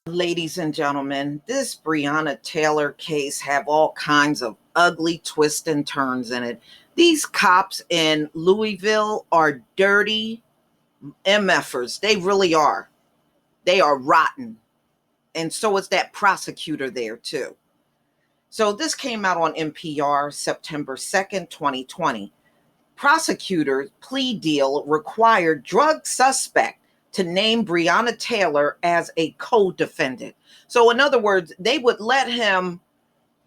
Ladies and gentlemen, this Breonna Taylor case have all kinds of ugly twists and turns in it. These cops in Louisville are dirty MFers. They really are. They are rotten. And so is that prosecutor there too. So this came out on NPR September 2nd, 2020. Prosecutor's plea deal required drug suspect to name Breonna Taylor as a co-defendant. So in other words, they would let him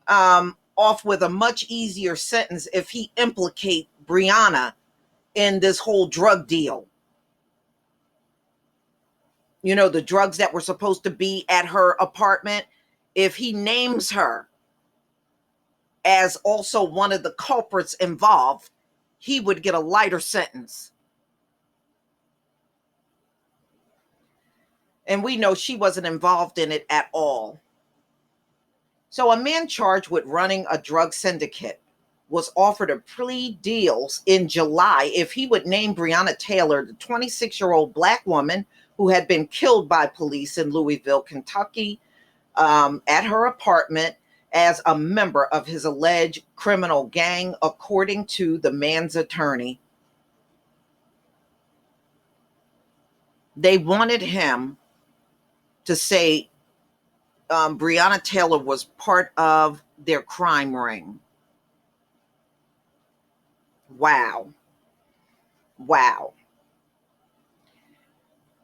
off with a much easier sentence if he implicate Breonna in this whole drug deal. You know, the drugs that were supposed to be at her apartment, if he names her as also one of the culprits involved, he would get a lighter sentence. And we know she wasn't involved in it at all. So a man charged with running a drug syndicate was offered a plea deals in July if he would name Breonna Taylor, the 26-year-old Black woman who had been killed by police in Louisville, Kentucky, at her apartment, as a member of his alleged criminal gang, according to the man's attorney. They wanted him to say Breonna Taylor was part of their crime ring. Wow.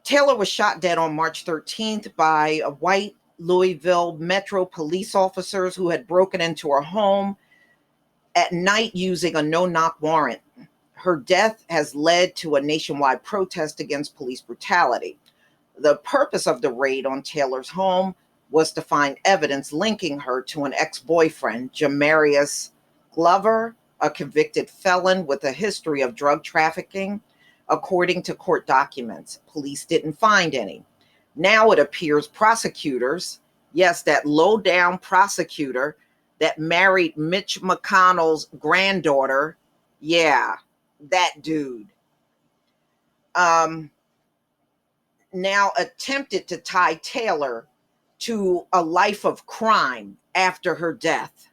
Taylor was shot dead on March 13th by a white Louisville Metro police officers who had broken into her home at night using a no-knock warrant. Her death has led to a nationwide protest against police brutality. The purpose of the raid on Taylor's home was to find evidence linking her to an ex-boyfriend, Jamarius Glover, a convicted felon with a history of drug trafficking. According to court documents, police didn't find any. Now it appears prosecutors, yes, that low-down prosecutor that married Mitch McConnell's granddaughter, yeah, that dude, now attempted to tie Taylor to a life of crime after her death.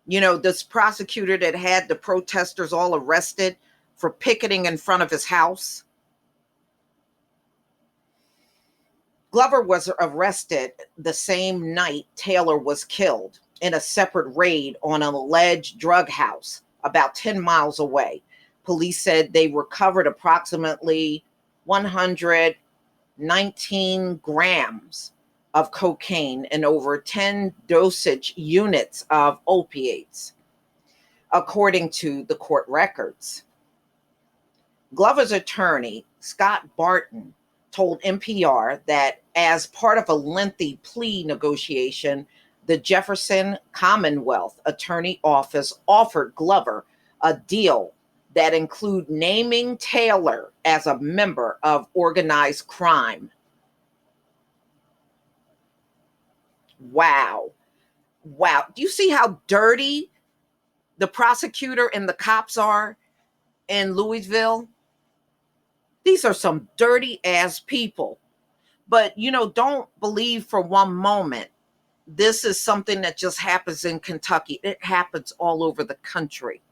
You know, this prosecutor that had the protesters all arrested for picketing in front of his house. Glover was arrested the same night Taylor was killed in a separate raid on an alleged drug house about 10 miles away. Police said they recovered approximately 119 grams of cocaine and over 10 dosage units of opiates, according to the court records. Glover's attorney, Scott Barton, told NPR that as part of a lengthy plea negotiation, the Jefferson Commonwealth Attorney Office offered Glover a deal that include naming Taylor as a member of organized crime. Wow. Do you see how dirty the prosecutor and the cops are in Louisville? These are some dirty ass people. But, you know, don't believe for one moment this is something that just happens in Kentucky. It happens all over the country,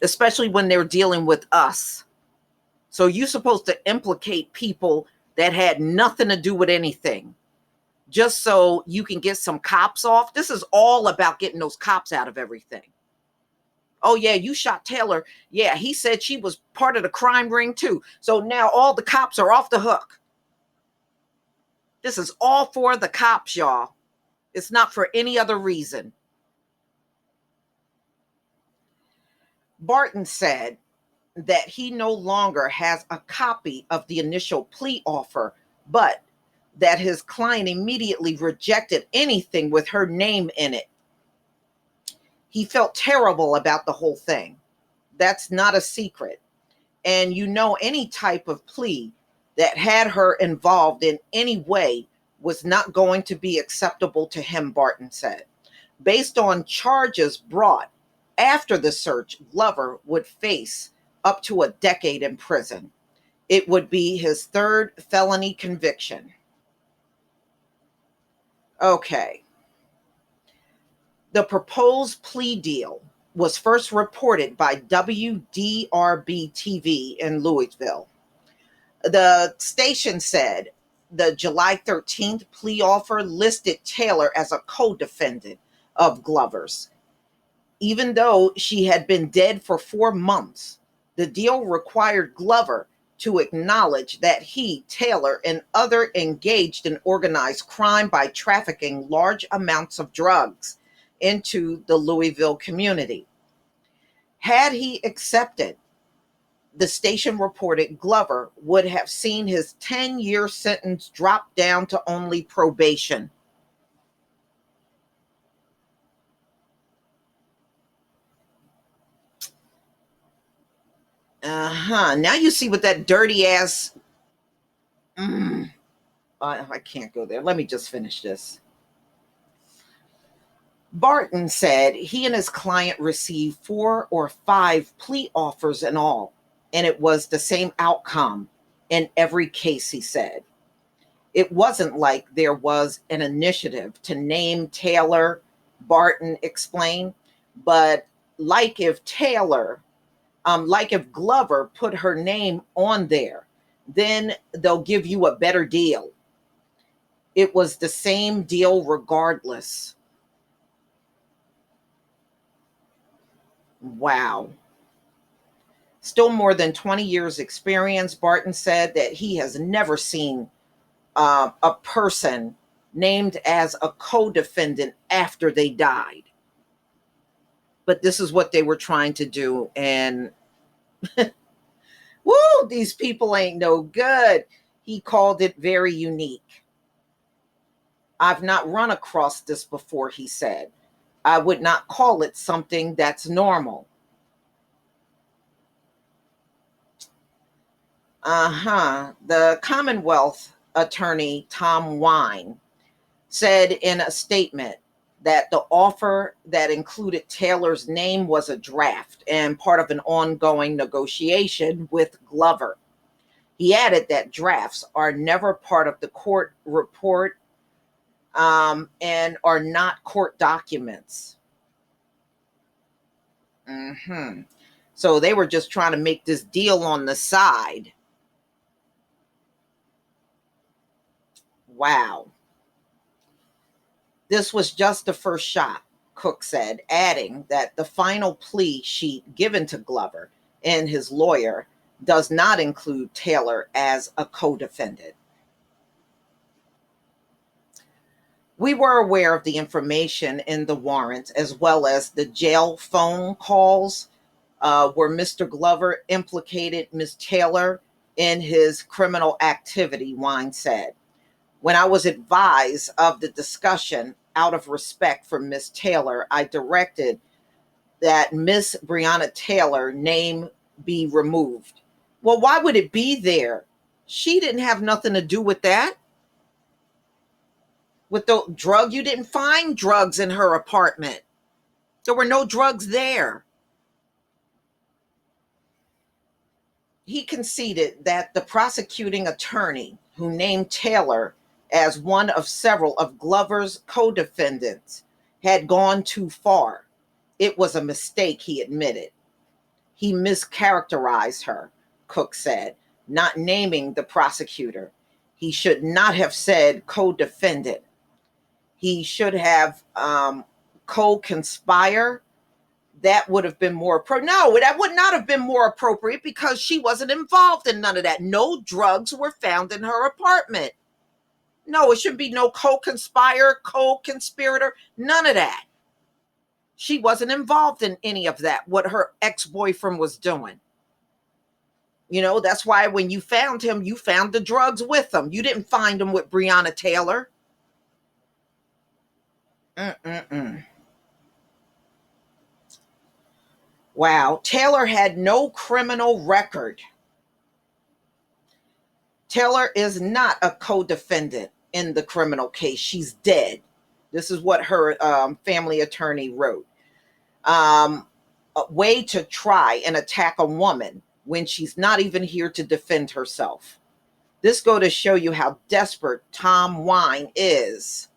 especially when they're dealing with us. So you're supposed to implicate people that had nothing to do with anything just so you can get some cops off. This is all about getting those cops out of everything. Oh, yeah, you shot Taylor. Yeah, he said she was part of the crime ring, too. So now all the cops are off the hook. This is all for the cops, y'all. It's not for any other reason. Barton said that he no longer has a copy of the initial plea offer, but that his client immediately rejected anything with her name in it. He felt terrible about the whole thing. That's not a secret. And you know, any type of plea that had her involved in any way was not going to be acceptable to him, Barton said. Based on charges brought after the search, Glover would face up to a decade in prison. It would be his third felony conviction. Okay. The proposed plea deal was first reported by WDRB TV in Louisville. The station said the July 13th plea offer listed Taylor as a co-defendant of Glover's. Even though she had been dead for 4 months, the deal required Glover to acknowledge that he, Taylor, and others engaged in organized crime by trafficking large amounts of drugs into the Louisville community. Had he accepted, the station reported Glover would have seen his 10-year sentence drop down to only probation. Now you see what that dirty ass. I can't go there. Let me just finish this. Barton said he and his client received 4 or 5 plea offers in all, and it was the same outcome in every case, he said. It wasn't like there was an initiative to name Taylor, Barton explained, but like if Glover put her name on there, then they'll give you a better deal. It was the same deal regardless. Wow. Still more than 20 years experience, Barton said that he has never seen a person named as a co-defendant after they died. But this is what they were trying to do. And woo, these people ain't no good. He called it very unique. I've not run across this before, he said. I would not call it something that's normal. The Commonwealth attorney, Tom Wine, said in a statement that the offer that included Taylor's name was a draft and part of an ongoing negotiation with Glover. He added that drafts are never part of the court report and are not court documents. So they were just trying to make this deal on the side. Wow. This was just the first shot, Cook said, adding that the final plea sheet given to Glover and his lawyer does not include Taylor as a co-defendant. We were aware of the information in the warrant as well as the jail phone calls where Mr. Glover implicated Ms. Taylor in his criminal activity, Wine said. When I was advised of the discussion out of respect for Ms. Taylor, I directed that Miss Breonna Taylor name be removed. Well, why would it be there? She didn't have nothing to do with that. With the drug, you didn't find drugs in her apartment. There were no drugs there. He conceded that the prosecuting attorney who named Taylor as one of several of Glover's co-defendants had gone too far. It was a mistake, he admitted. He mischaracterized her, Cook said, not naming the prosecutor. He should not have said co-defendant. He should have co-conspire. That would have been more no, that would not have been more appropriate because she wasn't involved in none of that. No drugs were found in her apartment. No, it should be no co-conspire, co-conspirator, none of that. She wasn't involved in any of that, what her ex-boyfriend was doing. You know, that's why when you found him, you found the drugs with him. You didn't find him with Breonna Taylor. Wow, Taylor had no criminal record. Taylor is not a co-defendant in the criminal case. She's dead. This is what her family attorney wrote. A way to try and attack a woman when she's not even here to defend herself. This go to show you how desperate Tom Wine is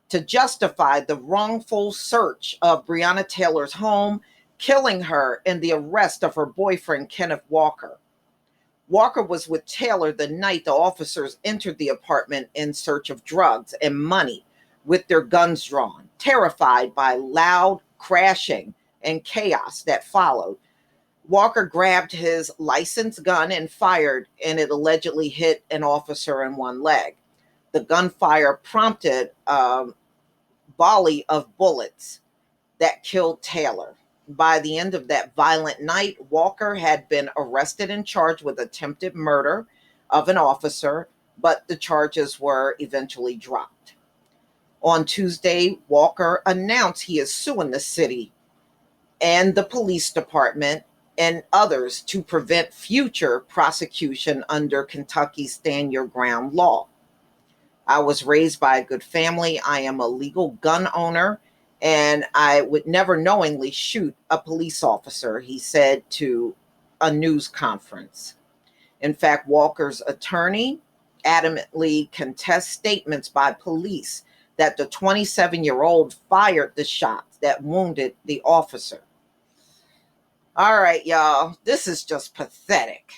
to justify the wrongful search of Breonna Taylor's home, killing her, and the arrest of her boyfriend, Kenneth Walker. Walker was with Taylor the night the officers entered the apartment in search of drugs and money with their guns drawn, terrified by loud crashing and chaos that followed. Walker grabbed his licensed gun and fired, and it allegedly hit an officer in one leg. The gunfire prompted a volley of bullets that killed Taylor. By the end of that violent night, Walker had been arrested and charged with attempted murder of an officer, but the charges were eventually dropped. On Tuesday, Walker announced he is suing the city and the police department and others to prevent future prosecution under Kentucky's Stand Your Ground law. I was raised by a good family. I am a legal gun owner, and I would never knowingly shoot a police officer, he said to a news conference. In fact, Walker's attorney adamantly contests statements by police that the 27-year-old fired the shots that wounded the officer. All right, y'all, this is just pathetic.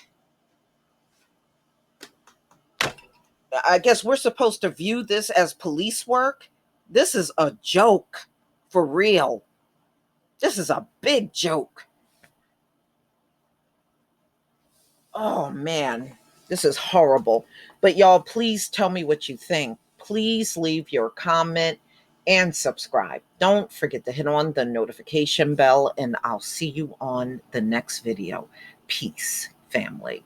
I guess we're supposed to view this as police work. This is a joke, for real. This is a big joke. Oh, man, this is horrible. But y'all, please tell me what you think. Please leave your comment and subscribe. Don't forget to hit on the notification bell, and I'll see you on the next video. Peace, family.